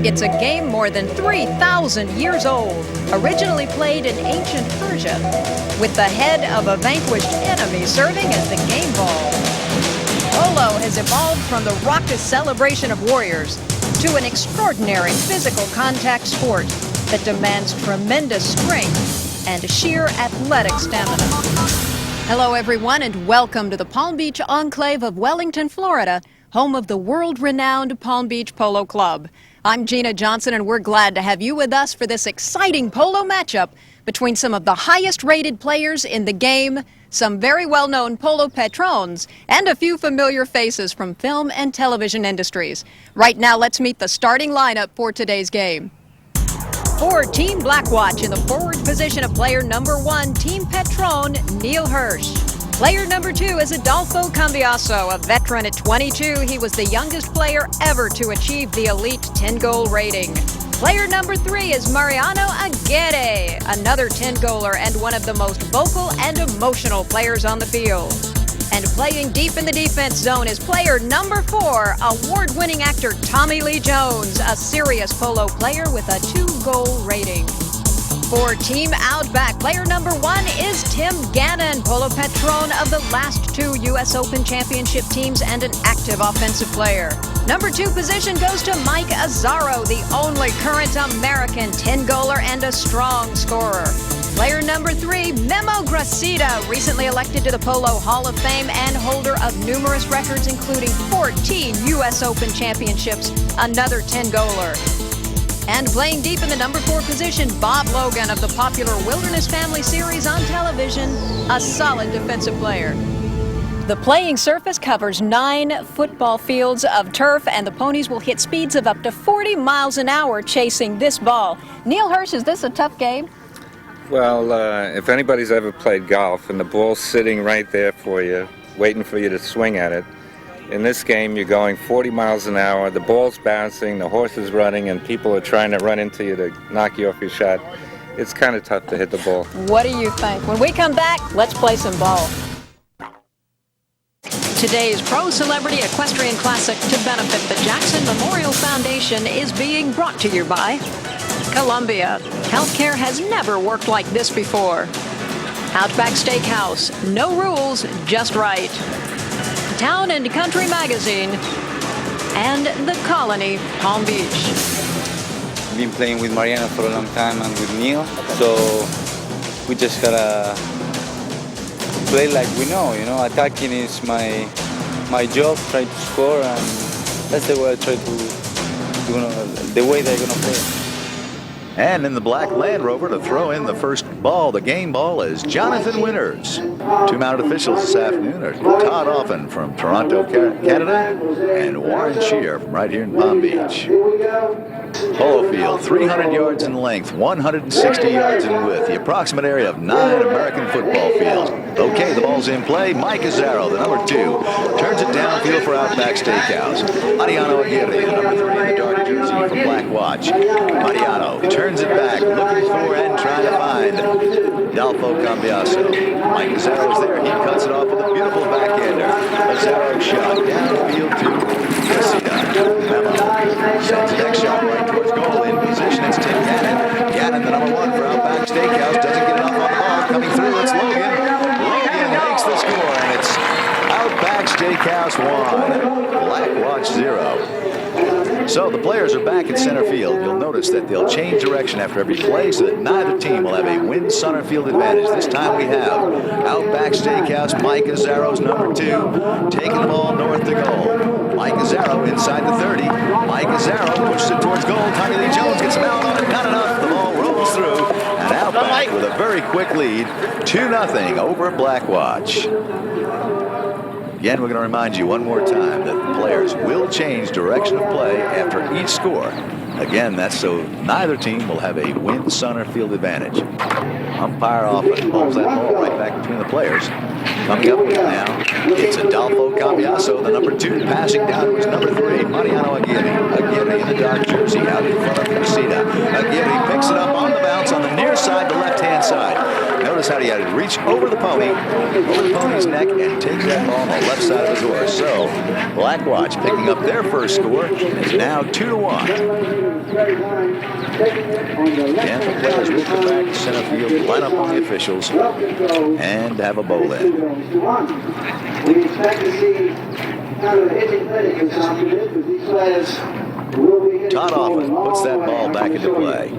It's a game more than 3,000 years old, originally played in ancient Persia, with the head of a vanquished enemy serving as the game ball. Polo has evolved from the raucous celebration of warriors to an extraordinary physical contact sport that demands tremendous strength and sheer athletic stamina. Hello, everyone, and welcome to the Palm Beach enclave of Wellington, Florida, home of the world-renowned Palm Beach Polo Club. I'm Gina Johnson, and we're glad to have you with us for this exciting polo matchup between some of the highest-rated players in the game, some very well-known polo patrons, and a few familiar faces from film and television industries. Right now, let's meet the starting lineup for today's game. For Team Blackwatch, in the forward position of player number 1, Team Patron, Neil Hirsch. Player number 2 is Adolfo Cambiaso, a veteran at 22. He was the youngest player ever to achieve the elite 10-goal rating. Player number 3 is Mariano Aguirre, another 10-goaler and one of the most vocal and emotional players on the field. And playing deep in the defense zone is player number 4, award-winning actor Tommy Lee Jones, a serious polo player with a 2-goal rating. For Team Outback, player number 1 is Tim Gannon, polo patron of the last 2 U.S. Open Championship teams and an active offensive player. Number 2 position goes to Mike Azzaro, the only current American 10-goaler and a strong scorer. Player number 3, Memo Gracida, recently elected to the Polo Hall of Fame and holder of numerous records, including 14 U.S. Open Championships, another 10-goaler. And playing deep in the number 4 position, Bob Logan of the popular Wilderness Family series on television, a solid defensive player. The playing surface covers 9 football fields of turf, and the ponies will hit speeds of up to 40 miles an hour chasing this ball. Neil Hirsch, is this a tough game? Well, if anybody's ever played golf and the ball's sitting right there for you, waiting for you to swing at it, in this game, you're going 40 miles an hour, the ball's bouncing, the horse is running, and people are trying to run into you to knock you off your shot. It's kind of tough to hit the ball. What do you think? When we come back, let's play some ball. Today's Pro Celebrity Equestrian Classic to benefit the Jackson Memorial Foundation is being brought to you by Columbia. Healthcare has never worked like this before. Outback Steakhouse. No rules, just right. Town and Country Magazine, and The Colony, Palm Beach. I've been playing with Mariano for a long time and with Neil, so we just gotta play like we know, attacking is my job, try to score, and that's the way I try to, the way they're gonna play. And in the black Land Rover to throw in the first ball, the game ball, is Jonathan Winters. 2 mounted officials this afternoon are Todd Offen from Toronto, Canada, and Warren Shear from right here in Palm Beach. Polo field, 300 yards in length, 160 yards in width, the approximate area of 9 American football fields. Okay, the ball's in play. Mike Azzaro, the number 2, turns it downfield for Outback Steakhouse. Mariano Aguirre, the number 3 in the dark jersey from Blackwatch. Mariano turns it back, looking for and trying to find Adolfo Cambiaso. Mike Azzaro is there. He cuts it off with a beautiful backhander. Azzaro shot downfield to Gracida. Memo sends the next shot right towards goal. In position, it's Tim Gannon. Gannon, the number 1 for Outback Steakhouse, doesn't get enough on the ball. Coming through, it's Logan. Logan makes the score, and it's Outback Steakhouse 1, Blackwatch 0. So the players are back in center field. You'll notice that they'll change direction after every play so that neither team will have a wind center field advantage. This time we have Outback Steakhouse, Mike Azzaro's number 2, taking the ball north to goal. Mike Azzaro inside the 30. Mike Azzaro pushes it towards goal. Tommy Lee Jones gets him out on it. Not enough. The ball rolls through. And Outback with a very quick lead, 2-0 over Blackwatch. Again, we're going to remind you one more time that the players will change direction of play after each score. Again, that's so neither team will have a wind center field advantage. Umpire Offen pulls that ball right back between the players. Coming up now, it's Adolfo Cambiaso, the number 2, passing down to his number 3, Mariano Aguirre. Aguirre in the dark jersey, out in front of Gracida. Aguirre picks it up on the bounce on the near side, the left-hand side. Notice Notice how he had to reach over the pony's neck, and take that ball on the left side of his horse. So Black Watch picking up their first score. It's now 2-1. And the players will come back to center field, line up on the officials, and have a bowl in. We expect to see kind of hitting clinic this afternoon, because these players will be hitting. Todd often puts that ball back into play.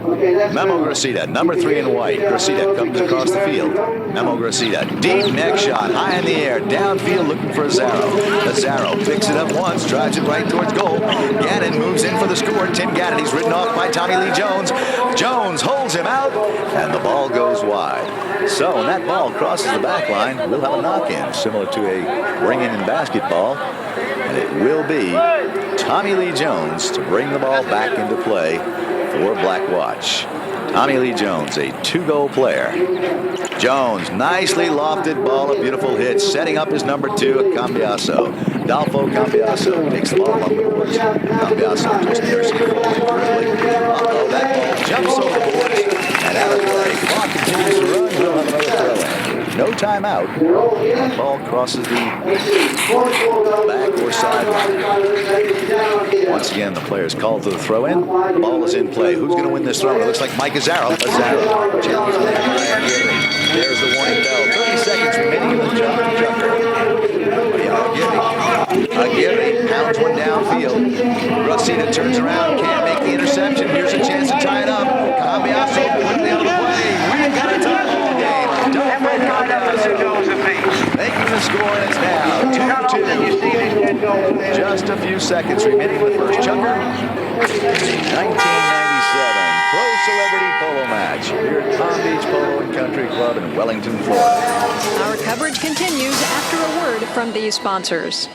Memo Gracida, number 3 in white. Gracida comes across the field. Memo Gracida, deep neck shot, high in the air, downfield looking for Azzaro. Azzaro picks it up once, drives it right towards goal. Gannon moves in for the score. Tim Gannon, he's ridden off by Tommy Lee Jones. Jones holds him out, and the ball goes wide. So when that ball crosses the back line, we'll have a knock-in, similar to a ring-in in basketball. And it will be Tommy Lee Jones to bring the ball back into play for Black Watch. Tommy Lee Jones, a 2-goal player. Jones, nicely lofted ball, a beautiful hit, setting up his number 2 at Cambiaso. Adolfo Cambiaso takes the ball along the boards. Cambiaso just near his dribbling. Uh-oh, that ball jumps over the boards and out of play. Clock continues to run. We'll have another throw-in. No timeout. The ball crosses the back or sideline. Once again, the players called to the throw-in. The ball is in play. Who's going to win this throw? It looks like Mike Azzaro. Azzaro. There's the warning bell. 30 seconds remaining in the Jucker. Aguirre pounds one downfield. Gracida turns around, can't make the interception. Here's a chance to tie it up. Cambiaso quickly out of the play. We've got a tie ball game. Making the score, and it's now 2-2. Just a few seconds remaining in the first Chucker. 1997 Pro Celebrity Polo Match here at Palm Beach Polo and Country Club in Wellington, Florida. Our coverage continues after a word from these sponsors.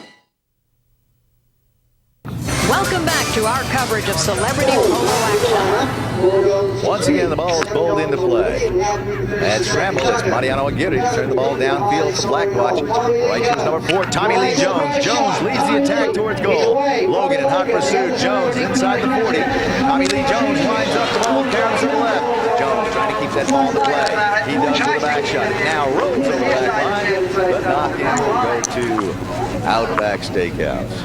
Welcome back to our coverage of celebrity polo action. Once again, the ball is bowled into play. And scramble, it's Mariano Aguirre to turn the ball downfield to Black Watch. Right to number 4, Tommy Lee Jones. Jones leads the attack towards goal. Logan in hot pursuit. Jones inside the 40. Tommy Lee Jones lines up the ball, carries to the left. Jones trying to keep that ball in play. He does with a back shot. Now rolls over the back line, but knock-in will go to Outback Steakhouse.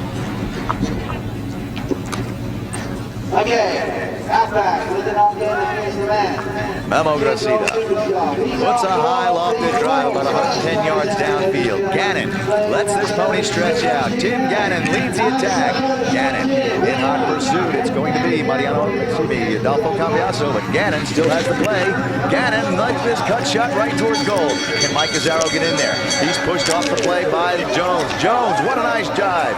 Okay. Outback with an on-game against the man. Memo Gracida puts a high lofted drive about 110 yards downfield. Gannon lets this pony stretch out. Tim Gannon leads the attack. Gannon in hot pursuit. It's going to be Adolfo Cambiaso, but Gannon still has the play. Gannon lets this cut shot right towards goal. Can Mike Azzaro get in there? He's pushed off the play by Jones. Jones, what a nice dive.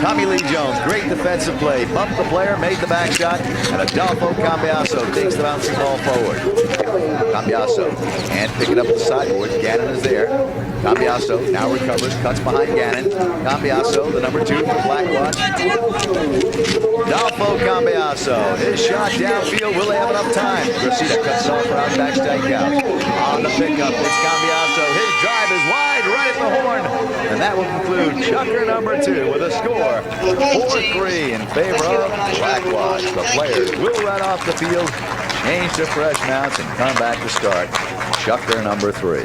Tommy Lee Jones, great defensive play. Bumped the player, made the back shot, and Adolfo Cambiaso takes the bouncing ball forward. Cambiaso can't pick it up at the sideboard. Gannon is there. Cambiaso now recovers, cuts behind Gannon. Cambiaso, the number 2 for Black Watch. Adolfo Cambiaso, his shot downfield. Will they have enough time? Gracida cuts off for Outback Steakhouse. On the pickup, it's Cambiaso. His drive is wide, right at the horn. And that will conclude Chucker number 2 with a score 4-3 in favor of Black Watch. The players will run off the field, change to fresh mounts, and come back to start Chucker number 3.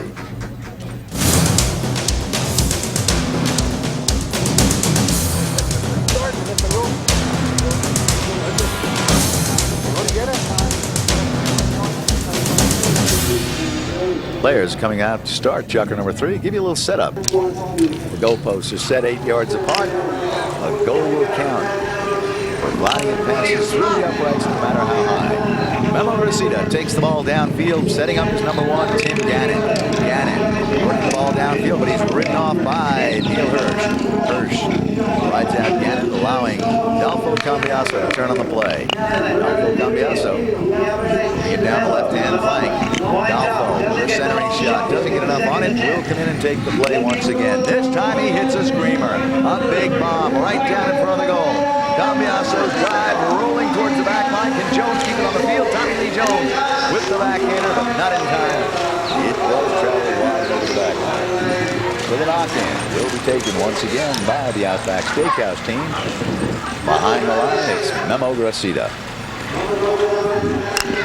Players coming out to start Chucker number 3. Give you a little setup. The goalposts are set 8 yards apart. A goal will count for gliding and passes through the uprights no matter how high. Memo Gracida takes the ball downfield, setting up his number 1, Tim Gannon. Gannon working the ball downfield, but he's ridden off by Neil Hirsch. Rides out Gannon, allowing Adolfo Cambiaso to turn on the play. Adolfo Cambiaso getting it down the left-hand flank. Adolfo with a centering shot. Doesn't get enough on it. Will come in and take the play once again. This time he hits a screamer. A big bomb right down in front of the goal. Cambiaso's drive rolling towards the back line. Can Jones keep it on the field? Tommy Lee Jones with the backhander, but not in time. It does travel wide over the back line. With a knock-in, will be taken once again by the Outback Steakhouse team. Behind the line, it's Memo Gracida.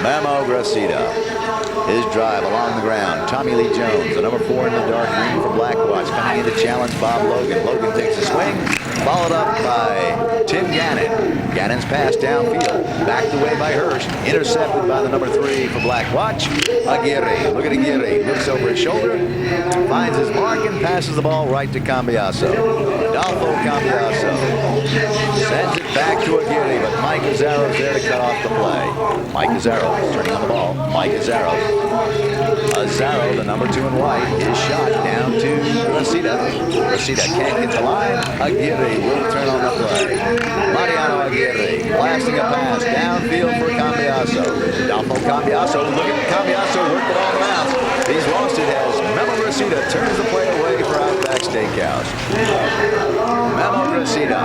Memo Gracida. His drive along the ground. Tommy Lee Jones, the number 4 in the dark green for Black Watch, coming in to challenge Bob Logan. Logan takes a swing, followed up by Tim Gannon. Gannon's pass downfield, backed away by Hirsch, intercepted by the number 3 for Black Watch. Aguirre, look at Aguirre, looks over his shoulder, finds his mark and passes the ball right to Cambiaso. Adolfo Cambiaso sends it back to Aguirre, but Mike Azzaro's there to cut off the play. Mike Azzaro turning on the ball. Mike Azzaro. Azzaro, the number 2 in white, his shot down to Gracida. Gracida can't get the line. Aguirre will turn on the play. Mariano Aguirre blasting a pass downfield for Cambiaso. Adolfo Cambiaso, look at Cambiaso work the ball bounce. He's lost it as Memo Gracida turns the play away for Outback Steakhouse. Memo Gracida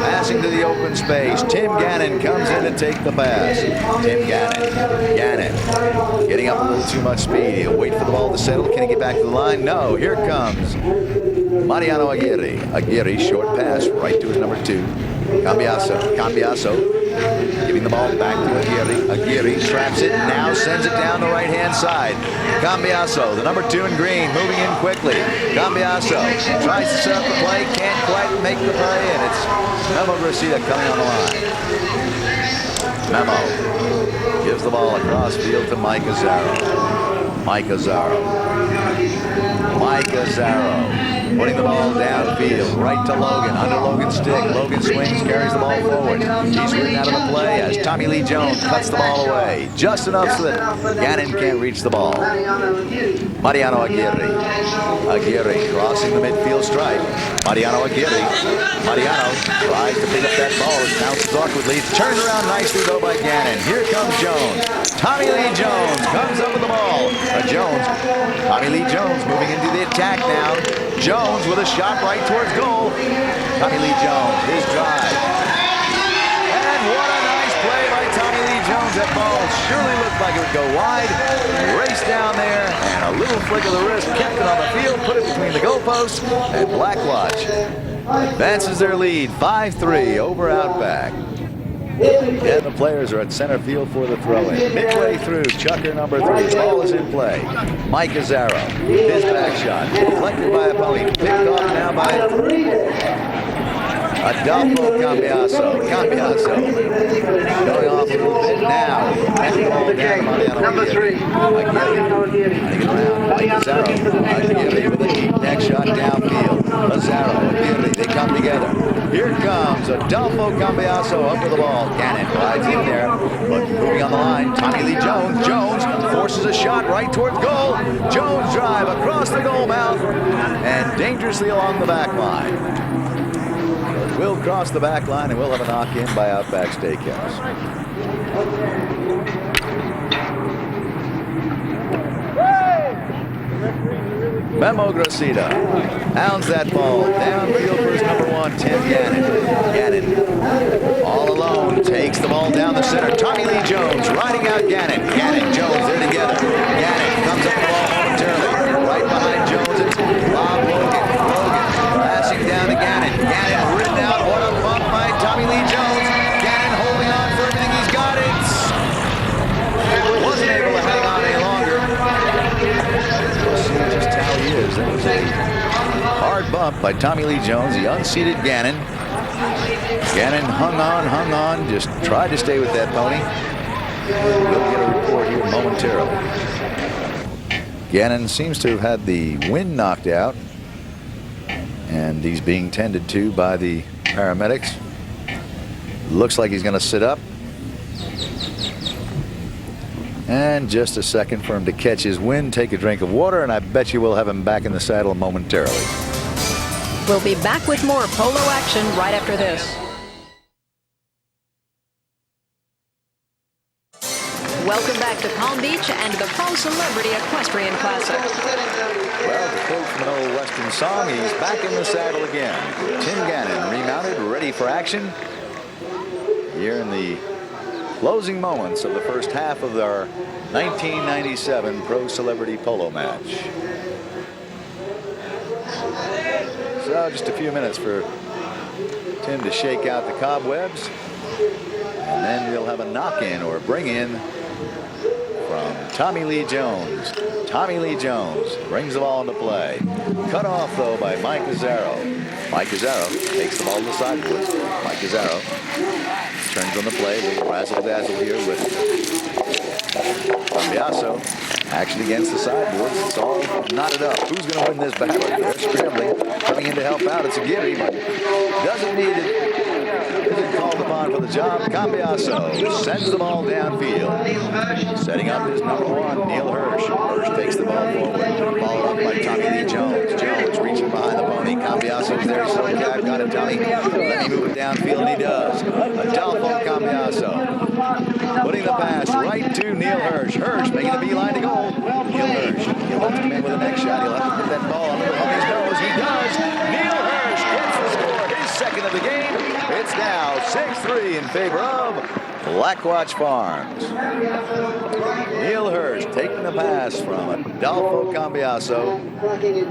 passing to the open space. Tim Gannon comes in to take the pass. Tim Gannon. Gannon getting up a little too much speed. He'll wait for the ball to settle. Can he get back to the line? No. Here comes Mariano Aguirre. Aguirre, short pass right to his number 2. Cambiaso giving the ball back to Aguirre. Aguirre traps it, now sends it down the right-hand side. Cambiaso, the number 2 in green, moving in quickly. Cambiaso tries to set up the play, can't quite make the play, and it's Memo Gracida coming on the line. Memo gives the ball across field to Mike Azzaro. Mike Azzaro. Mike Azzaro putting the ball downfield, right to Logan, under Logan's stick. Logan swings, carries the ball forward. He's ridden out of the play as Tommy Lee Jones cuts the ball away. Just enough so that Gannon can't reach the ball. Mariano Aguirre. Aguirre crossing the midfield stripe. Mariano Aguirre. Mariano tries to pick up that ball. It bounces awkwardly. It's turned around nicely, though, by Gannon. Here comes Jones. Tommy Lee Jones comes up with the ball. Tommy Lee Jones moving into the attack now. Jones with a shot right towards goal. Tommy Lee Jones, his drive. And what a nice play by Tommy Lee Jones. That ball surely looked like it would go wide. Raced down there, and a little flick of the wrist kept it on the field, put it between the goalposts, and Black Watch advances their lead 5-3 over Outback. And the players are at center field for the throw-in. Midway through, chucker number 3. Ball is in play. Mike Azzaro, his back shot, deflected by a pony. Picked off now by Adolfo Cambiaso. Cambiaso going off a little bit now. And the ball down to number 3. Mike Azzaro. Aguirre with a deep neck shot downfield. Azzaro, Aguirre, they come together. Here comes Adolfo Cambiaso up with the ball. Gannon glides in there, but moving on the line, Tommy Lee Jones. Jones forces a shot right towards goal. Jones drive across the goal mouth and dangerously along the back line. We'll cross the back line and we'll have a knock-in by Outback Steakhouse. Memo Gracida hounds that ball downfield for his number 1, Tim Gannon. Gannon all alone takes the ball down the center. Tommy Lee Jones riding out Gannon. Gannon, Jones, they're together. Gannon comes up the ball momentarily. Right behind Jones, it's Bob Logan. Logan passing down to Gannon. Gannon ridden out. What a bump by Tommy Lee Jones. Gannon holding on for everything he's got. Wasn't able to hang on any longer. We'll see just how he is. That was a hard bump by Tommy Lee Jones. He unseated Gannon. Gannon hung on, just tried to stay with that pony. We'll get a report here momentarily. Gannon seems to have had the wind knocked out, and he's being tended to by the paramedics. Looks like he's going to sit up. And just a second for him to catch his wind, take a drink of water, and I bet you we'll have him back in the saddle momentarily. We'll be back with more polo action right after this. Welcome back to Palm Beach and the Pro Celebrity Equestrian Classic. Well, to quote from an old Western song, he's back in the saddle again. Tim Gannon remounted, ready for action. Here in the closing moments of the first half of our 1997 Pro Celebrity Polo match. So just a few minutes for Tim to shake out the cobwebs, and then we'll have a knock-in or bring in from Tommy Lee Jones. Tommy Lee Jones brings the ball into play. Cut off, though, by Mike Azzaro. Mike Azzaro takes the ball to the sideboards. Mike Azzaro turns on the play. A little razzle-dazzle here with Cambiaso. Action against the sideboards. It's all knotted up. Who's going to win this battle? They're scrambling. Coming in to help out. It's a Giri, but doesn't need it. Isn't called upon for the job. Cambiaso sends the ball downfield. Setting up his number one, Neil Hirsch. Hirsch takes the ball forward. Followed up by Tommy Lee Jones. Jones reaching behind the pony. Cambiaso's there. So I've got it, Tommy. Let me move it downfield, and he does. Adolfo Cambiaso putting the pass right to Neil Hirsch. Hirsch making a beeline to goal. Neil Hirsch. He'll have to come in with a next shot. He'll have to put that ball under the pony's nose. He does. Neil Hirsch gets the score. His second of the game. It's now 6-3 in favor of Blackwatch Farms. Neil Hirsch taking the pass from Adolfo Cambiaso.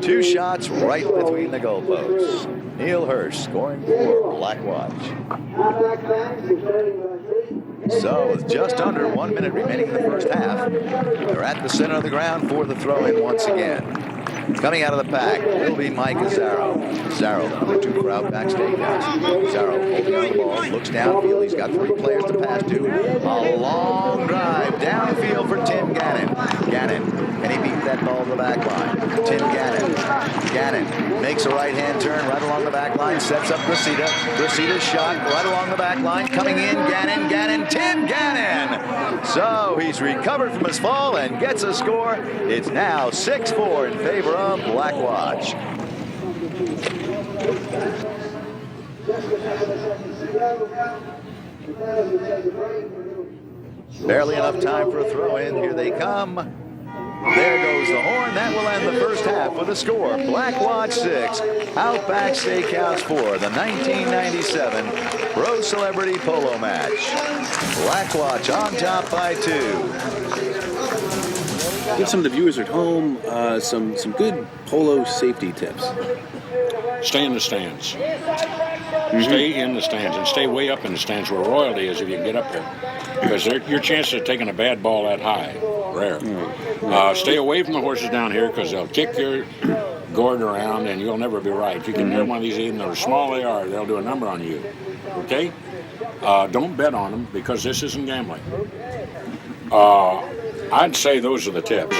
2 shots right between the goalposts. Neil Hirsch scoring for Blackwatch. So with just under 1 minute remaining in the first half, they're at the center of the ground for the throw-in once again. Coming out of the pack will be Mike Azzaro. Azzaro, the number 2 for Outback Steakhouse. Azzaro holding on the ball, looks downfield. He's got 3 players to pass to. A long drive downfield for Tim Gannon. Gannon, and he beat that ball to the back line. Tim Gannon. Gannon makes a right-hand turn right along the back line, sets up Gracida. Gracida's shot right along the back line. Coming in, Gannon, Tim Gannon. So he's recovered from his fall and gets a score. It's now 6-4 in favor of Blackwatch. Barely enough time for a throw-in. Here they come. There goes the horn. That will end the first half with a score. Blackwatch 6, Outback Steakhouse 4, the 1997 Pro Celebrity Polo Match. Blackwatch on top by 2. Give some of the viewers at home some good polo safety tips. Stay in the stands. Stay in the stands and stay way up in the stands where royalty is if you can get up there. Because your chances of taking a bad ball that high, rare. Stay away from the horses down here because they'll kick your gourd around and you'll never be right. You can hear one of these, even though small they are, they'll do a number on you. Okay? Don't bet on them because this isn't gambling. I'd say those are the tips.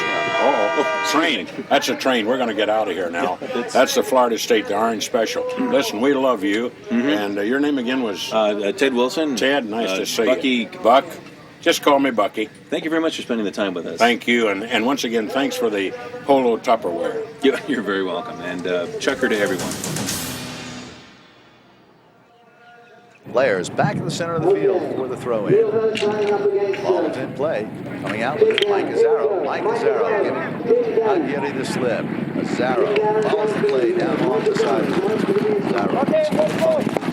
Train. That's a train. We're going to get out of here now. That's the Florida State, the Orange Special. Listen, we love you. And your name again was? Ted Wilson. Ted, nice to see Bucky. you. Buck. Just call me Bucky. Thank you very much for spending the time with us. Thank you. And once again, thanks for the polo Tupperware. You're very welcome. And chucker to everyone. Players back in the center of the field for the throw-in. Ball is in play. Coming out with it, Mike Azzaro. Mike Azzaro giving Aguirre the slip. Azzaro follows the play down along the side. Azzaro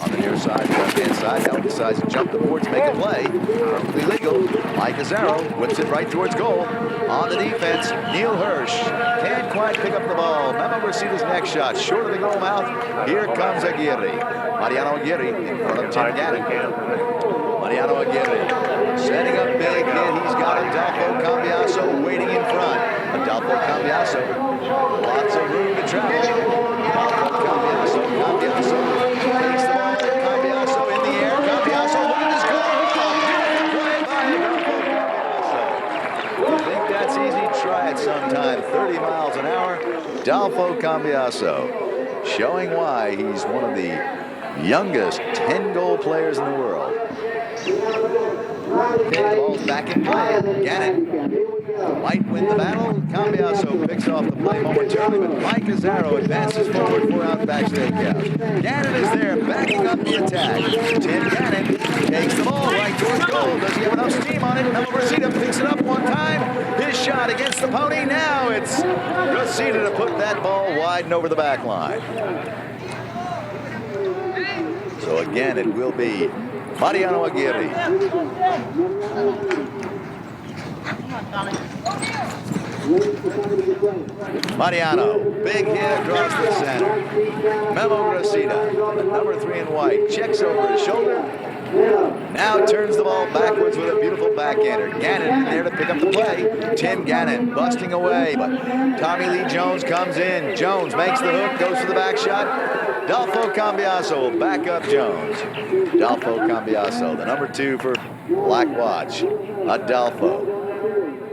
on the near side, left-hand side. Now decides to jump the board to make a play. Perfectly legal. Mike Azzaro whips it right towards goal. On the defense, Neil Hirsch can't quite pick up the ball. Memo Gracida's next shot, short of the goal mouth. Here comes Aguirre. Mariano Aguirre in front of Tim Gannon. Mariano Aguirre setting up big hit. He's got Adolfo Cambiaso waiting in front. Adolfo Cambiaso, lots of room to travel. Adolfo Cambiaso takes the ball. Cambiaso in the air. Cambiaso, look at this goal. Play by Adolfo Cambiaso. You think that's easy? Try it sometime. 30 miles an hour. Adolfo Cambiaso showing why he's one of the youngest 10-goal players in the world. Okay, the ball's back in play. Gannon might win the battle. Cambiaso picks off the play momentarily, but Mike Azzaro advances forward for Outback Steakhouse. Gannon is there, backing up the attack. Tim Gannon takes the ball right towards goal. Does he have enough steam on it? Memo Gracida picks it up one time. His shot against the pony. Now it's Gracida to put that ball wide and over the back line. So again, it will be Mariano Aguirre. Mariano, big hit across the center. Memo Gracida, the number 3 in white, checks over his shoulder Now turns the ball backwards with a beautiful backhander. Gannon there to pick up the play. Tim Gannon busting away, but Tommy Lee Jones comes in. Jones makes the hook, goes for the back shot. Adolfo Cambiaso will back up Jones. Adolfo Cambiaso, the number 2 for Black Watch. Adolfo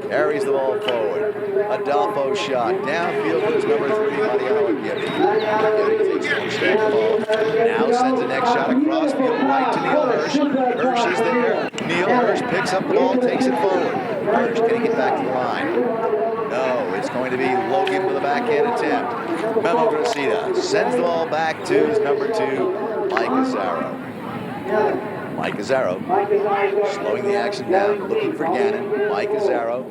carries the ball forward. Adolfo shot downfield to his number 3, Mariano Aguirre. Aguirre takes one step the ball. Now sends the next shot across field right to Neil Hirsch. Hirsch is there. Neil Hirsch picks up the ball, takes it forward. Hirsch can he get back to the line? No, it's going to be Logan with a backhand attempt. Memo Gracida sends the ball back to his number 2, Mike Azzaro. Mike Azzaro slowing the action down, looking for Gannon. Mike Azzaro.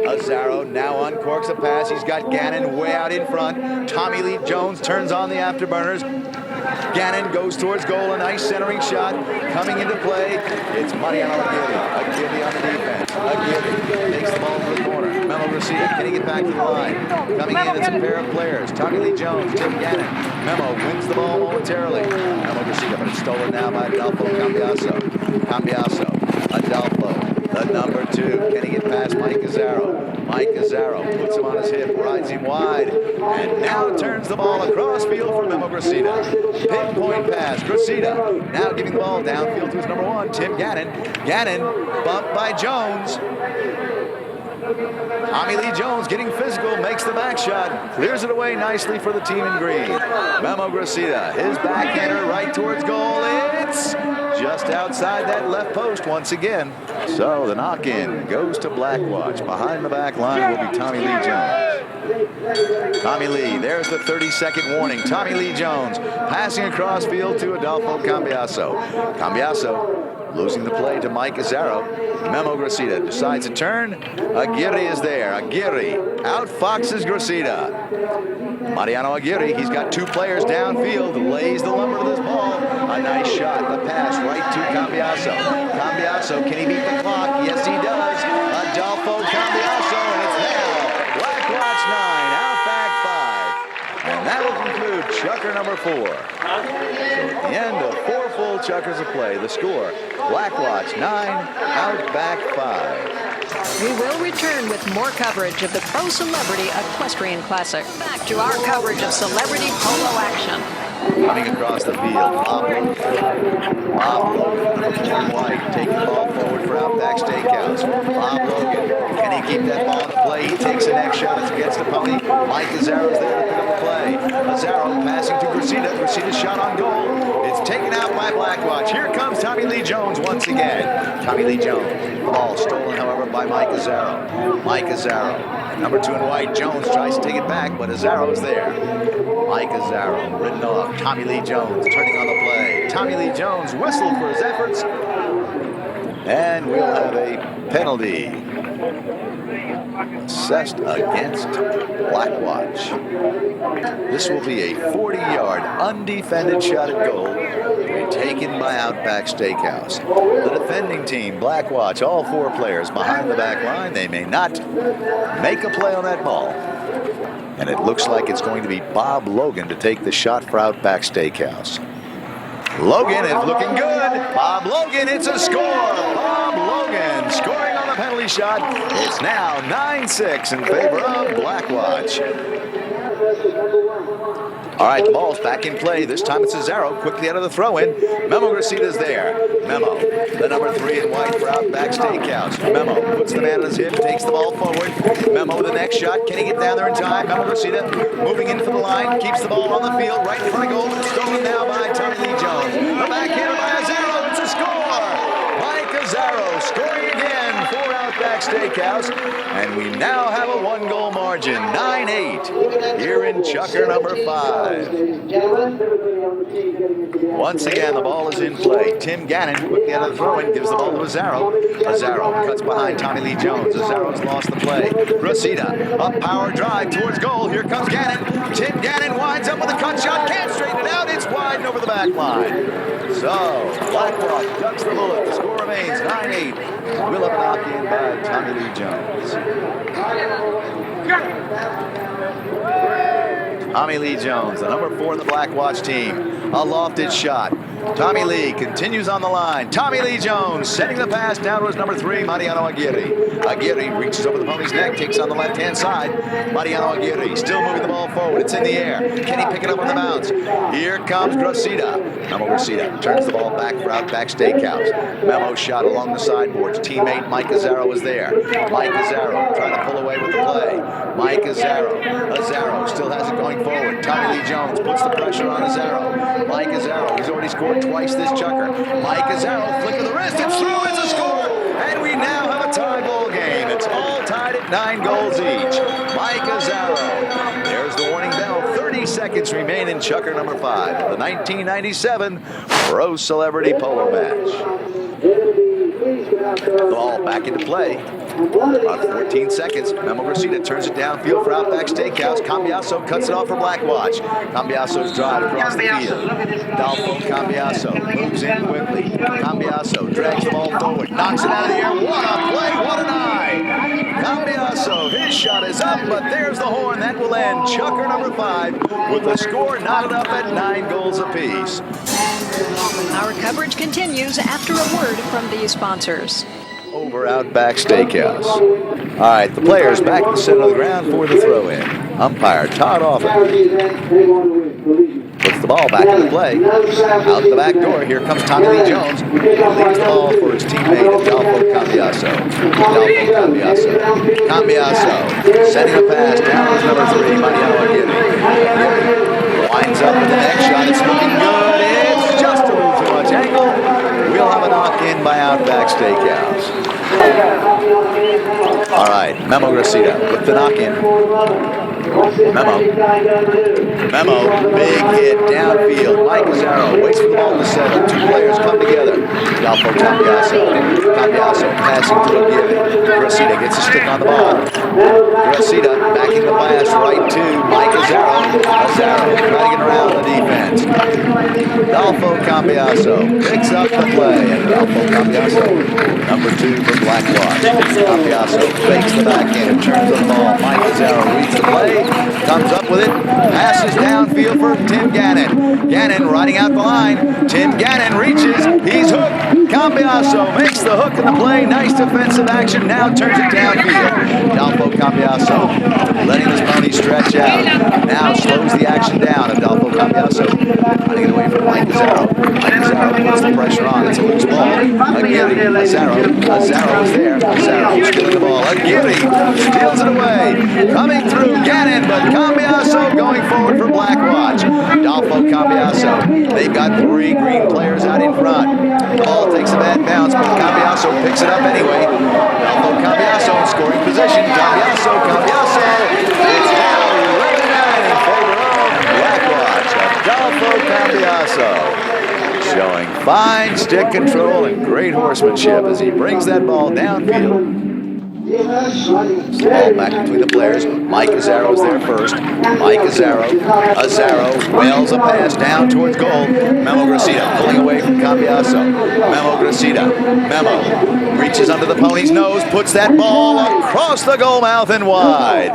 Azzaro now uncorks a pass. He's got Gannon way out in front. Tommy Lee Jones turns on the afterburners. Gannon goes towards goal. A nice centering shot coming into play. It's Mariano Aguirre. Aguirre on the defense. Aguirre takes the ball to the corner. Memo Gracida, can he get back to the line? Coming in, it's a pair of players. Tommy Lee Jones, Tim Gannon. Memo wins the ball momentarily. Memo Gracida, but it's stolen now by Adolfo Cambiaso. Cambiaso, Adolfo, the number 2. Can he get past Mike Azzaro? Mike Azzaro puts him on his hip, rides him wide, and now turns the ball across field for Memo Gracida. Pinpoint pass, Gracida now giving the ball downfield to his number 1, Tim Gannon. Gannon bumped by Jones. Tommy Lee Jones getting physical, makes the back shot, clears it away nicely for the team in green. Memo Gracida, his backhander right towards goal. It's just outside that left post once again. So the knock-in goes to Black Watch. Behind the back line will be Tommy Lee Jones. Tommy Lee, there's the 30-second warning. Tommy Lee Jones passing across field to Adolfo Cambiaso. Cambiaso losing the play to Mike Azzaro. Memo Gracida decides to turn. Aguirre is there. Aguirre outfoxes Gracida. Mariano Aguirre, he's got 2 players downfield, lays the lumber to this ball. A nice shot, the pass right to Cambiaso. Cambiaso, can he beat the clock? Yes, he does. Adolfo Cambiaso, and it's now Black Watch 9, Outback 5. And that will conclude chucker number 4. So at the end of 4 full chuckers of play, the score, Black Watch 9, Outback 5. We will return with more coverage of the Pro Celebrity Equestrian Classic. Back to our coverage of celebrity polo action. Coming across the field, Bob Logan, White, taking the ball forward for Outback Steakhouse. Bob Logan, can he keep that ball in the play? He takes the next shot, it's against the pony. Mike Azzaro's there to pick up the play. Azzaro passing to Gracida. Gracida's shot on goal. It's taken out by Black Watch. Here comes Tommy Lee Jones once again. Tommy Lee Jones. The ball stolen, however, by Mike Azzaro. Mike Azzaro, number 2 in white. Jones tries to take it back, but Azzaro's there. Mike Azzaro, ridden off. Tommy Lee Jones turning on the play. Tommy Lee Jones whistled for his efforts. And we'll have a penalty assessed against Black Watch. This will be a 40-yard undefended shot at goal to be taken by Outback Steakhouse. The defending team, Black Watch, all 4 players behind the back line. They may not make a play on that ball. And it looks like it's going to be Bob Logan to take the shot for Outback Steakhouse. Logan is looking good. Bob Logan, it's a score. Bob Logan scoring on the penalty shot. It's now 9-6 in favor of Black Watch. All right, the ball's back in play. This time it's Azzaro, quickly out of the throw-in. Memo Gracida's there. Memo, the number 3 in white for Outback Steakhouse. Memo puts the man on his hip, takes the ball forward. Memo with the next shot. Can he get down there in time? Memo Gracida moving in for the line, keeps the ball on the field, right in front of goal. It's stolen now by Tommy Lee Jones. The backhander by Azzaro. It's a score. Mike Azzaro scoring again for Outback Steakhouse. And we now have a 1-goal margin, 9-8, here in chucker number 5. Once again, the ball is in play. Tim Gannon quickly out of the throw-in, gives the ball to Azzaro. Azzaro cuts behind Tommy Lee Jones. Azzaro's lost the play. Gracida, up power drive towards goal. Here comes Gannon. Tim Gannon winds up with a cut shot. Can't straighten it out. It's wide and over the back line. So, Black Watch ducks the bullet. The score remains 9-8. Will up knock in by Tommy Lee Jones. Tommy Lee Jones, the number 4 in the Black Watch team. A lofted shot. Tommy Lee continues on the line. Tommy Lee Jones setting the pass down to his number 3, Mariano Aguirre. Aguirre reaches over the pony's neck, takes on the left-hand side. Mariano Aguirre still moving the ball forward. It's in the air. Can he pick it up on the bounce? Here comes Gracida. Memo Gracida turns the ball back for Outback Steakhouse. Memo shot along the sideboards. Teammate Mike Azzaro is there. Mike Azzaro trying to pull away with the play. Mike Azzaro. Azzaro still has it going forward. Tommy Lee Jones puts the pressure on Azzaro. Mike Azzaro, he's already scored twice this chucker. Mike Azzaro, flick of the wrist, it's through, it's a score! And we now have a tie ball game. It's all tied at 9 goals each. Mike Azzaro. There's the warning bell. 30 seconds remain in chucker number 5 of the 1997 Pro Celebrity Polo match. The ball back into play. About 14 seconds. Memo Gracida turns it downfield for Outback Steakhouse. Cambiaso cuts it off for Blackwatch. Cambiaso's drive across the field. Dalfo Cambiaso moves in quickly. Cambiaso drags the ball forward. Knocks it out of the air. What a play. What an eye. Cambiaso, his shot is up, but there's the horn. That will end chucker number 5 with the score knotted up at 9 goals apiece. Our coverage continues after a word from these sponsors. Over Outback Steakhouse. All right, the players back in the center of the ground for the throw-in. Umpire Todd Offin puts the ball back into play. Out the back door, here comes Tommy Lee Jones. He leaves the ball for his teammate, Adolfo Cambiaso. Adolfo Cambiaso. Cambiaso setting a pass down to his number 3, Mariano Aguirre. Winds up with the next shot. It's looking good. It's just a little too much angle. We'll have a knock-in by Outback Steakhouse. All right, Memo Gracida with the knock-in. Memo, big hit downfield. Mike Azzaro waits for the ball to settle. 2 players come together. Dalfo Cambiaso passing to Aguirre. Gracida gets a stick on the ball. Gracida backing the pass right to Mike Azzaro. Azzaro trying to get around the defense. Dalfo Cambiaso picks up the play. And Dalfo Cambiaso, number 2 for Blackwatch. Cambiaso fakes the backhand and turns the ball. Mike Azzaro reads the play. Comes up with it, passes downfield for Tim Gannon. Gannon riding out the line. Tim Gannon reaches, he's hooked. Cambiaso makes the hook in the play. Nice defensive action, now turns it downfield. Adolfo Cambiaso letting his pony stretch out. Now slows the action down. Adolfo Cambiaso running it away from Mike Azzaro. Mike Azzaro puts the pressure on. It's a loose ball. Aguirre, Azzaro is there. Azzaro stealing the ball. Aguirre steals it away. Coming through Gannon, but Cambiaso going forward for Blackwatch. Adolfo Cambiaso. They've got 3 green players out in front. The ball takes a bad bounce, but Cambiaso picks it up anyway. Adolfo Cambiaso in scoring position. Cambiaso. It's now 11-9 in favor of Blackwatch. Adolfo Cambiaso showing fine stick control and great horsemanship as he brings that ball downfield. Ball back between the players. Mike Azzaro is there first. Mike Azzaro wails a pass down towards goal. Memo Gracida pulling away from Cambiaso. Memo Gracida. Memo reaches under the pony's nose, puts that ball across the goal mouth and wide.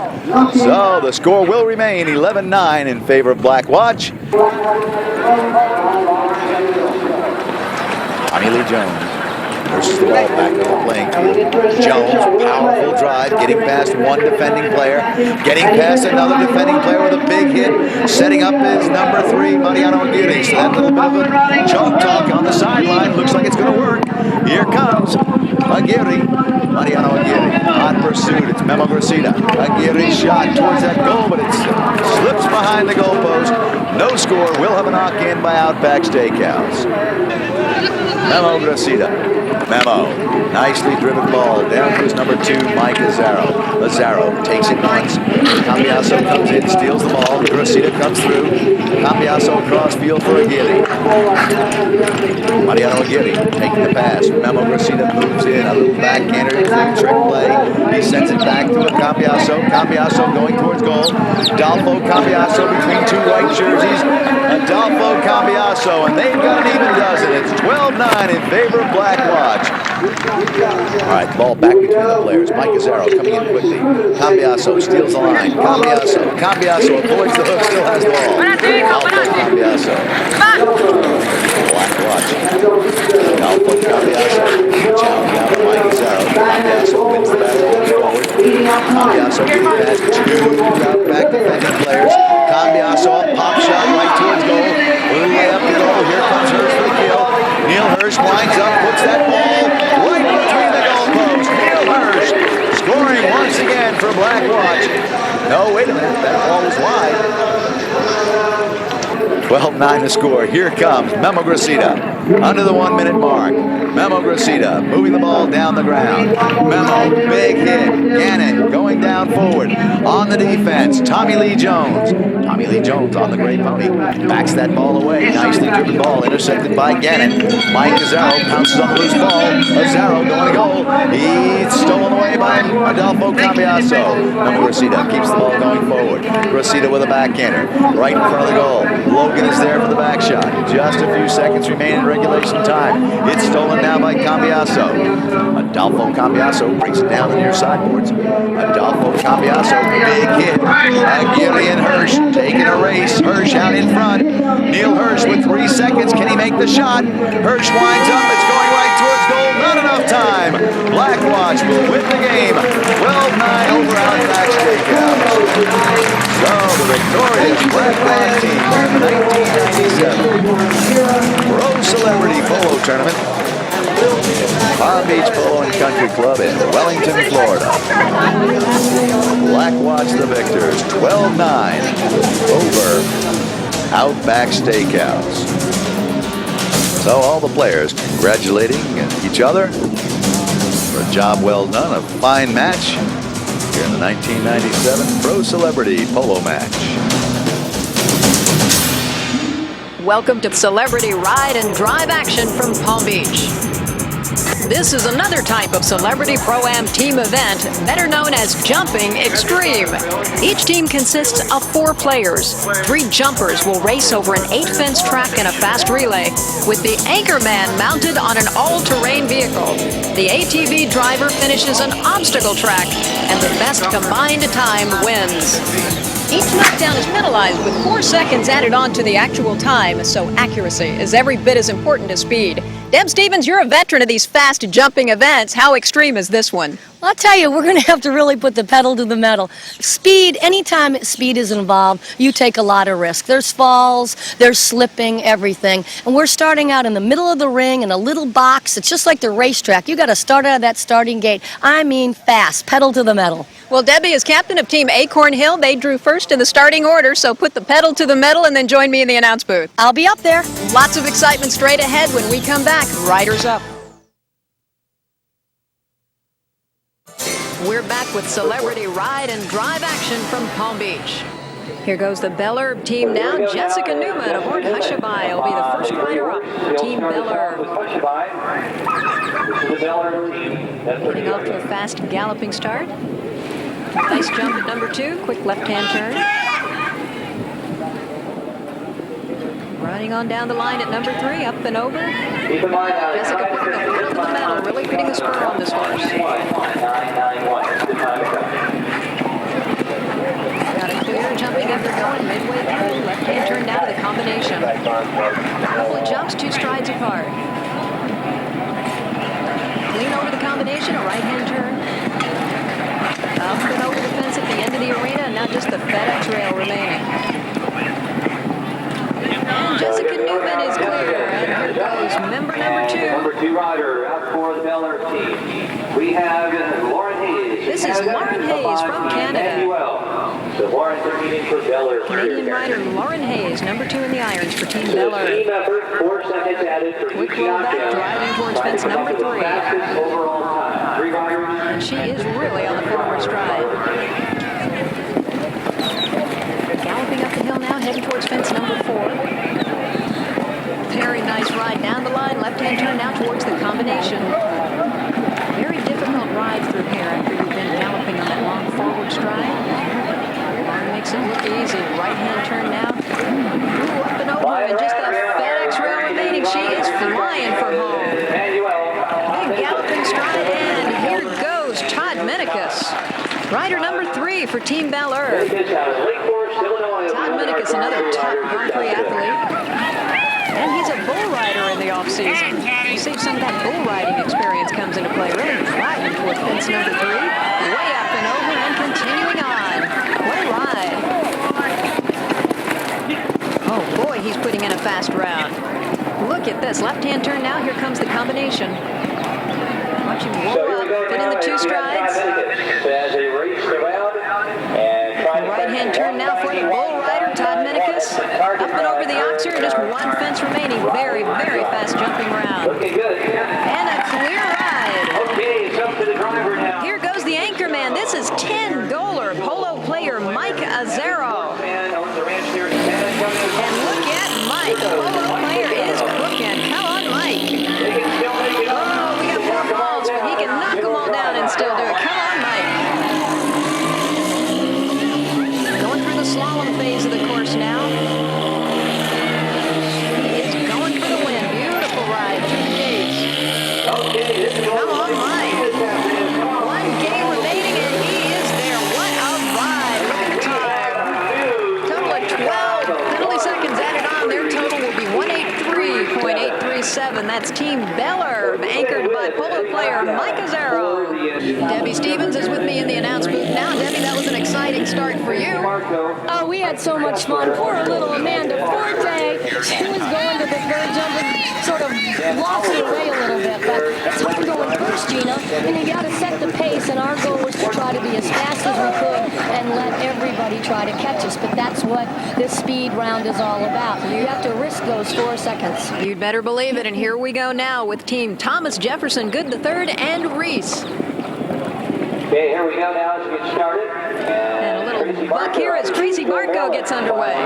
So the score will remain 11-9 in favor of Blackwatch. Tommy Lee Jones versus the ball back on the playing field. Jones, powerful drive, getting past 1 defending player, getting past another defending player with a big hit, setting up his number 3, Mariano Aguirre. So that little bit of a chalk talk on the sideline. Looks like it's going to work. Here comes Aguirre. Mariano Aguirre, hot pursuit. It's Memo Gracida. Aguirre's shot towards that goal, but it slips behind the goalpost. No score. We'll have a knock-in by Outback Steakhouse. Memo Gracida. Memo, nicely driven ball down to his number 2, Mike Azzaro. Azzaro takes it once. Cambiaso comes in, steals the ball. Gracida comes through. Cambiaso across field for Aguirre. Mariano Aguirre taking the pass. Memo Gracida moves in, a little backhander, clean trick play. He sends it back to Cambiaso. Cambiaso going towards goal. Adolfo Cambiaso between 2 white jerseys. Adolfo Cambiaso, and they've got an even dozen. It's 12-9 in favor of Blackwatch. All right, ball back between the players. Mike Azzaro coming in quickly. Cambiaso steals the line. Cambiaso avoids the hook, still has the ball. Alfo Cambiaso. 12-9 the score. Here comes Memo Gracida. Under the 1 minute mark. Memo Gracida moving the ball down the ground. Memo, big hit. Gannon going down forward. On the defense, Tommy Lee Jones. Tommy Lee Jones on the gray pony. Backs that ball away. Nicely driven ball intercepted by Gannon. Mike Azzaro pounces on the loose ball. Azzaro going to goal. He's stolen away by Adolfo Cambiaso. Memo Gracida keeps the ball going forward. Gracida with a backhander. Right in front of the goal. Logan is there for the back shot. Just a few seconds remain in regulation time. It's stolen now by Cambiaso. Adolfo Cambiaso brings it down the near sideboards. Adolfo Cambiaso, big hit. Aguirre and Hirsch taking a race. Hirsch out in front. Neil Hirsch with 3 seconds. Can he make the shot? Hirsch winds up. It's going right towards goal. Not enough time. Black Watch will win the game. 12-9 over Outback Steakhouse. So the victorious Black Watch team in the 1997 Pro Celebrity Polo Tournament. Palm Beach Polo and Country Club in Wellington, Florida. Black Watch the victors, 12-9 over Outback Steakhouse. So all the players congratulating each other for a job well done, a fine match here in the 1997 Pro Celebrity Polo match. Welcome to Celebrity Ride and Drive action from Palm Beach. This is another type of Celebrity Pro-Am team event, better known as Jumping Extreme. Each team consists of 4 players. 3 jumpers will race over an 8-fence track in a fast relay, with the anchor man mounted on an all-terrain vehicle. The ATV driver finishes an obstacle track, and the best combined time wins. Each knockdown is penalized with 4 seconds added on to the actual time, so accuracy is every bit as important as speed. Deb Stevens, you're a veteran of these fast jumping events. How extreme is this one? Well, I'll tell you, we're going to have to really put the pedal to the metal. Speed, anytime speed is involved, you take a lot of risk. There's falls, there's slipping, everything. And we're starting out in the middle of the ring in a little box. It's just like the racetrack. You got to start out of that starting gate. I mean fast, pedal to the metal. Well, Debbie is captain of Team Acorn Hill. They drew first in the starting order, so put the pedal to the metal and then join me in the announce booth. I'll be up there. Lots of excitement straight ahead when we come back. Riders up. We're back with Celebrity Ride and Drive action from Palm Beach. Here goes the Belle team now. Jessica Newman aboard Hushabye will be the first rider up. Team Belle. Getting off to a fast galloping start. Nice jump at number 2. Quick left-hand turn. Running on down the line at number 3. Up and over. Jessica putting the pedal to the metal. Really putting the spur on this horse. Got a clear jumping as they're going midway through. Left-hand turn now to the combination. A couple of jumps, 2 strides apart. Clean over the combination. A right-hand turn. Up and over the fence at the end of the arena, and now just the FedEx rail remaining. And Jessica Newman is clear, and here goes member number 2. Number 2 rider out for the Belle team. We have Lauren Hayes. This is Lauren Hayes from Canada. Manuel. The Lauren competing for Belle. Canadian rider Lauren Hayes, number 2 in the irons for Team Belle. Team effort, 4 seconds added for Quick rollback, driving towards fence number 3. Fastest overall time. 3 riders. And she is really on the forward stride. Galloping up the hill now, heading towards fence number 4. Very nice ride down the line, left-hand turn now towards the combination. Very difficult ride through here after you've been galloping on that long forward stride. Lauren makes it look easy. Right-hand turn now. Ooh, up and over, and just the FedEx rail remaining. She is flying for home. Big galloping stride, and here goes Todd Minikus. Rider number 3 for Team Belle. Todd Minikus, another top Grand Prix athlete. And he's a bull rider in the off-season. We'll see if some of that bull riding experience comes into play. Really driving towards fence number 3. Way up and over and continuing on. What a ride. Oh boy, he's putting in a fast round. Look at this. Left-hand turn now. Here comes the combination. Watch him roll up, fit in the 2 strides. Right-hand turn now for the bull rider, Todd Minikus. Up Huffman over the oxer, just one fence remaining. Very, very fast jumping round. Looking good. And a clear ride. Okay, it's up to the driver now. Here goes the anchor man. This is 10-goaler polo player Mike Azzaro. Man owns the ranch there. And look at Mike. Polo player is cooking. Come on, Mike. Oh, we got 4 balls, but he can knock them all down and still do it. Come on, Mike. Going through the slalom phase of the course now. He is going for the win. Beautiful ride through the gates. Come on, Mike. 1 game remaining, and he is there. What a ride. Look at the time. Total of 12 penalty seconds added on. Their total will be 183.837. That's Team Belle, anchored by polo player Mike Azzaro. Debbie Stevens is with me in the announce booth now. Debbie, that was an exciting start for you. Oh, we had so much fun. Poor little Amanda Forte. She was going to the third jump and sort of lost her way a little bit. But it's hard going first, Gina. And you got to set the pace. And our goal was to try to be as fast as we could and let everybody try to catch us. But that's what this speed round is all about. You have to risk those 4 seconds. You'd better believe it. And here we go now with Team Thomas Jefferson, Good the third, and Reese. Okay, here we go now as we get started. And a little buck here as Tracy Barco gets underway.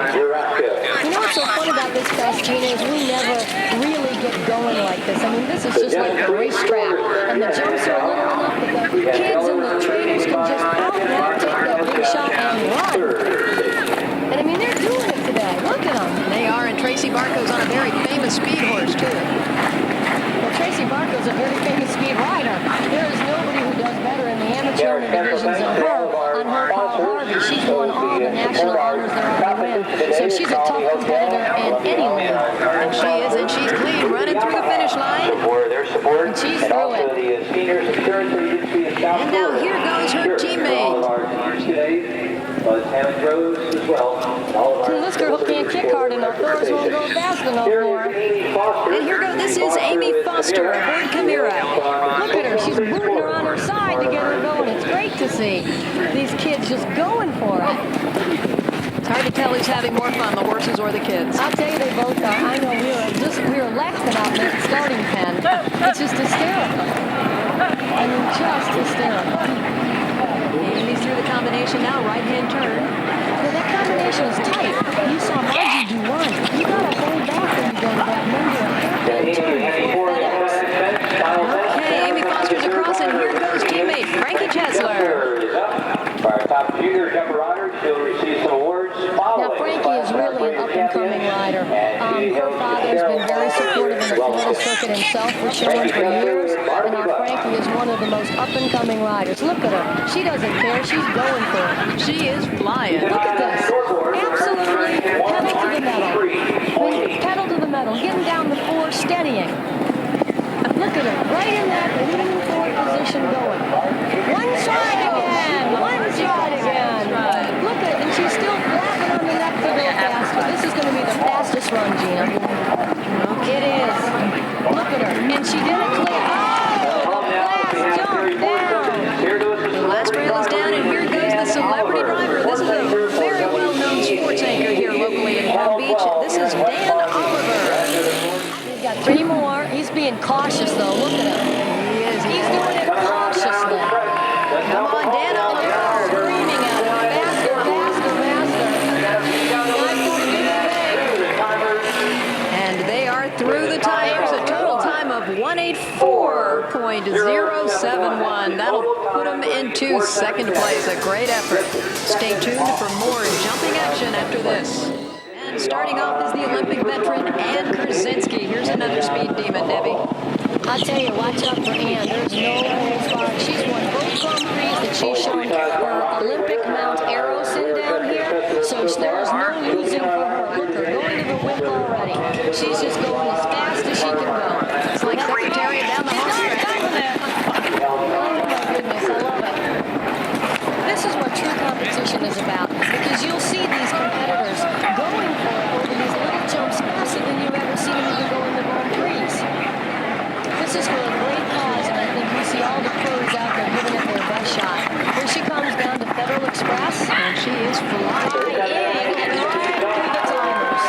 You know what's so fun about this class, Gina, is we never really get going like this. I mean, this is just like a racetrack. And the jumps are little enough that the kids and the trainers can just out now take that big shot and run. And I mean, they're doing it today. Look at them. They are, and Tracy Barco's on a very famous speed horse, too. Well, Tracy Barco's a very famous speed rider. There is nobody who does better in the amateur divisions than her on her pal Herbe. She's won all the national honors there are to win. So she's a tough competitor in any league. And she is, and she's clean, running through the finish line. And she's through it. And now here goes her teammate. This girl can't kick hard enough. Those won't go fast enough more. And here goes, this is Amy Foster aboard Camiro. Look at her. She's booting her on her side to get her going. It's great to see these kids just going for it. It's hard to tell who's having more fun, the horses or the kids. I'll tell you, they both are. I know we were laughing out in that starting pen. It's just hysterical. I mean, just hysterical. Amy's through the combination now, right-hand turn. Well, that combination is tight. You saw Margie do one. You gotta hold back when you go to that number. Okay, Amy Foster's across, and here goes teammate Frankie Chesler. Our top junior jumper rider, she'll receive some awards. Now, Frankie is really an up-and-coming rider. Her father's been very supportive in the Florida circuit himself for children for years, and our Frankie is one of the most up-and-coming riders. Look at her. She doesn't care. She's going for it. She is flying. Look at this. Absolutely pedal to the metal. I mean, pedal to the metal. Getting down the floor, steadying. Look at her. Right in that leading forward position going. One shot again. One shot again. Look at it. And she's still flapping on the neck to go faster. This is going to be the fastest run, Gina. It is. Look at her. And she did it clear. Oh, the last jump down. The last rail is down, and here goes the celebrity driver. This is a very well-known sports anchor here locally in Palm Beach. This is Dan Oliver. He's got 3 more. He's being cautious, though. Look at him. He is. He's doing it cautiously. Come on, Dan Oliver, screaming at him. Faster, faster, faster. And they are through the tires. A total time of 184.071. That'll put them into second place. A great effort. Stay tuned for more jumping action after this. And starting off is the Olympic veteran Ann Krasinski. Here's another speed demon, Debbie. I tell you, watch out for Ann. There's no holds barred. She's won both Grand Prix that she's shown her Olympic Mount Arrows in down here. So there's no losing for her. Look, her going to the whip already. She's just going as fast as she can go. It's like Secretariat down the home stretch. Oh my goodness, I love it. This is what true competition is about, because you'll see these competitors going for it over these little jumps faster than you've ever seen them even go in the Grand Prix. This is for a great cause, and I think you see all the pros out there giving it their best shot. Here she comes down to Federal Express, And she is flying. and right through the timers.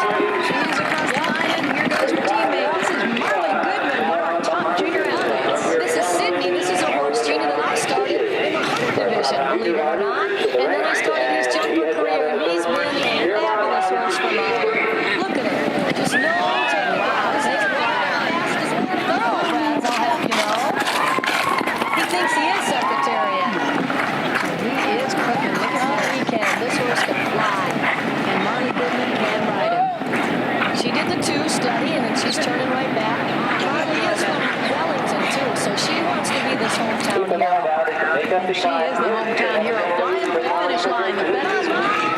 coming back. Marley is from Wellington, too, so she wants to be this hometown hero. And she is the hometown hero. Flying for the finish line. The finish line.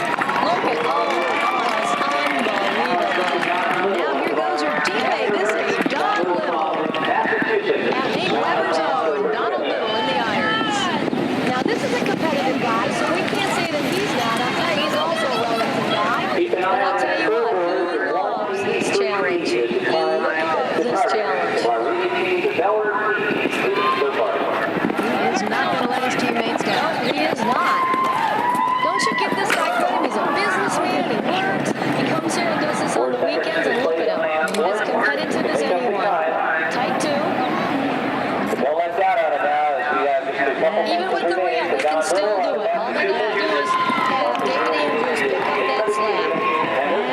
Look at all that was unbelievable. Now here goes her teammate. This is Donald Little. At 8 Weber's own, Donald Little in the irons. Now this is a competitive guy, so we can't say that he's not. I'll tell you, he's also a Wellington guy. But I'll tell you what, he loves this challenge. He loves this challenge. He is not going to let his teammates down. He is not. Don't you give this guy credit? He's a businessman. He works. He comes here and does this on the weekends, and look at him. I mean, as competitive as anyone. Tight two. Even with the rail, they can still do it. All they got to do is have David Andrews pick up that slack.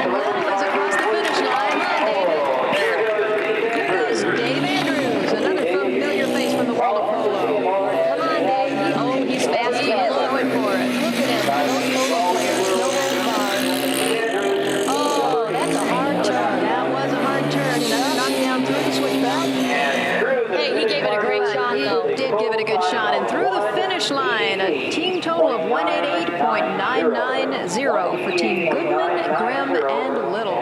And Little is across the finish line. Come on, David. Here goes Dave Andrews, another familiar face from the world of polo. Come on, Dave. Oh, he's fast. He is going for it. Look at him. No polo players. No gold bar. Oh, that's a hard turn. That was a hard turn. Another knockdown through the switchback. Hey, he gave it a great shot, though. Did give it a good shot. And through the finish line, a team total of 188.990 for Team Goodman, Grimm, and Little.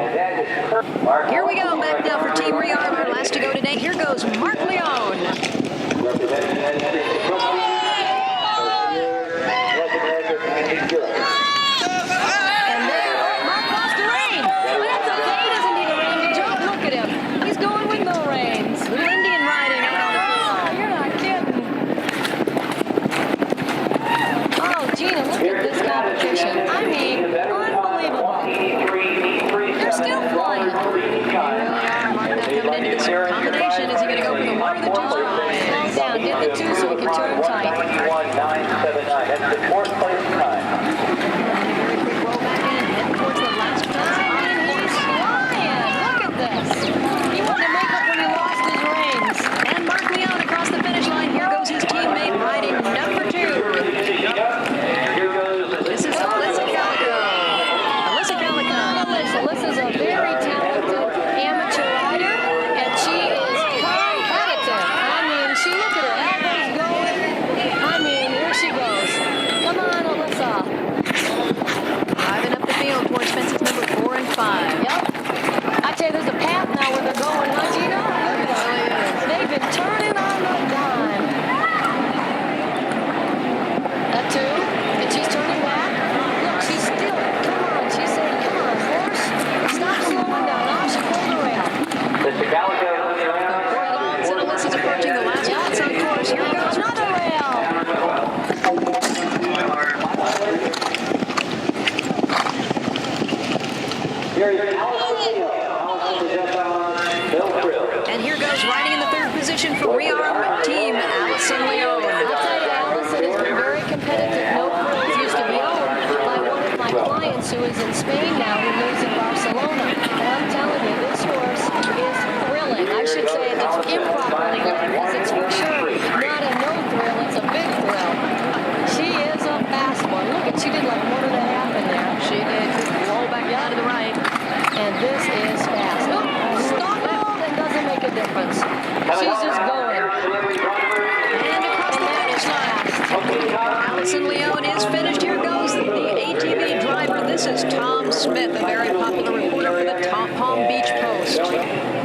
Here we go. Back now for Team Rearm. Our last to go today. Here goes Mark Leone. And there, Mark lost the rein. But that's okay. He doesn't need a rein to jump. Look at him. He's going with no reins. Little Indian riding out on the field. You're not kidding. Oh, Gina, look at this competition. I mean, unbelievable. They're still flying. They really are. Mark now coming into this combination. Is he going to go for the one or the two tries? Down, get the two so he can turn tight. That's the fourth place time. Very quick roll back in, heading towards the last place. And he's flying. Look at this. He wanted to make up when he lost his reins. And Mark Leone across the finish line. Here goes his teammate riding number 2. This is Alyssa Calico. Alyssa Calico. Alyssa's a very talented amateur rider, and she is competitive. I mean, look at her elbows going. I mean, here she goes. Come on, Alyssa. Driving up the field towards fences number 4 and 5. Yep. I tell you, there's a path now where they're going, huh, Gina? Look at that. They've been turning on the dime. That 2. And she's turning back. Look, she's still. Come on. She said, come on, horse. Stop slowing down. Oh, she pulled the rail. Mr. Calico. And Alyssa's approaching the last box on course. Here goes another rail. And here goes riding in the 3rd position for Rearm Team Allison Leone. I'll tell you, Allison has been very competitive. No frills used to be owned by one of my clients who is in Spain now, who lives in Barcelona. And I'm telling you, this horse is thrilling. I should say it's improperly because it's for sure not a no thrill, it's a big thrill. She is a fast one. Look at, she did like 1.5 in there. She did. Roll back down to the right. And this is fast. Oh, stalled and doesn't make a difference. She's just going. And across the finish line. Allison Leone is finished. Here goes the ATV driver. This is Tom Smith, a very popular reporter for the Palm Beach Post.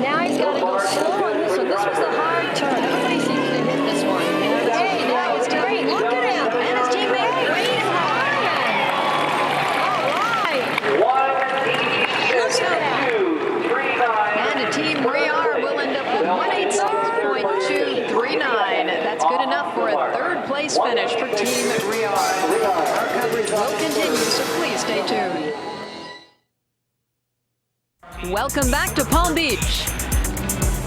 Now he's got to go slow on this one. This was the hard turn. Everybody seems to hit this one. Hey, now it's great. Look at him. And his teammate, Reese. All right. Look at that. And a Team Rearm will end up with 186.239. That's good enough for a 3rd place finish for Team Rearm. Our coverage will continue, so please stay tuned. Welcome back to Palm Beach.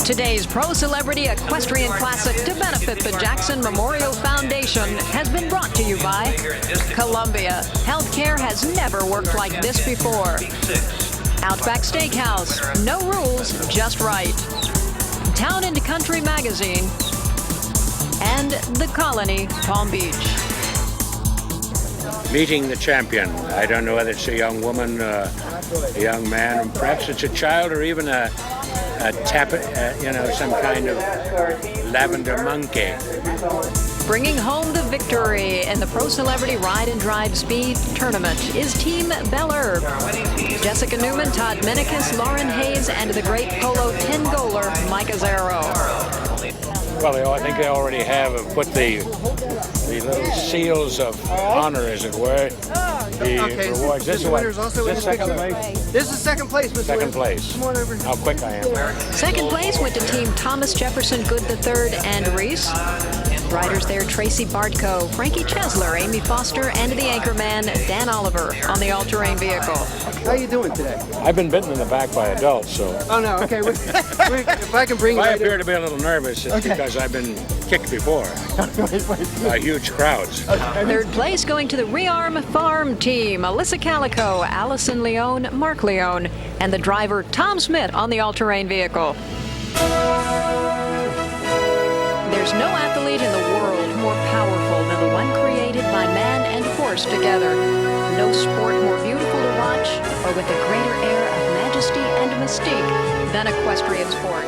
Today's Pro Celebrity Equestrian Classic to benefit the Jackson Memorial Foundation has been brought to you by Columbia. Healthcare has never worked like this before. Outback Steakhouse, no rules, just right. Town and Country Magazine, and The Colony, Palm Beach. Meeting the champion. I don't know whether it's a young woman, a young man, perhaps it's a child or even a some kind of lavender monkey. Bringing home the victory in the Pro Celebrity Ride and Drive Speed Tournament is Team Belle Herbe. Jessica Newman, Todd Minikus, Lauren Hayes, and the great polo 10-goaler Mike Azzaro. Well, I think they already have put the little seals of honor, as it were. The rewards. This is what? Is this second place? This is second place, Mr. Second place. Come on over. How quick I am. Second place went to Team Thomas Jefferson Good III and Reese. Riders there Tracy Bartko, Frankie Chesler, Amy Foster, and the anchorman Dan Oliver on the all-terrain vehicle. How you doing today? I've been bitten in the back by adults, so. Oh no, okay. If I can bring you. I appear to be a little nervous. It's because I've been kicked before by huge crowds. Third place going to the Rearm Farm team, Alyssa Calico, Allison Leone, Mark Leone, and the driver Tom Smith on the all-terrain vehicle. There's no athlete in the world more powerful than the one created by man and horse together. No sport more beautiful to watch or with a greater air of majesty and mystique than equestrian sport.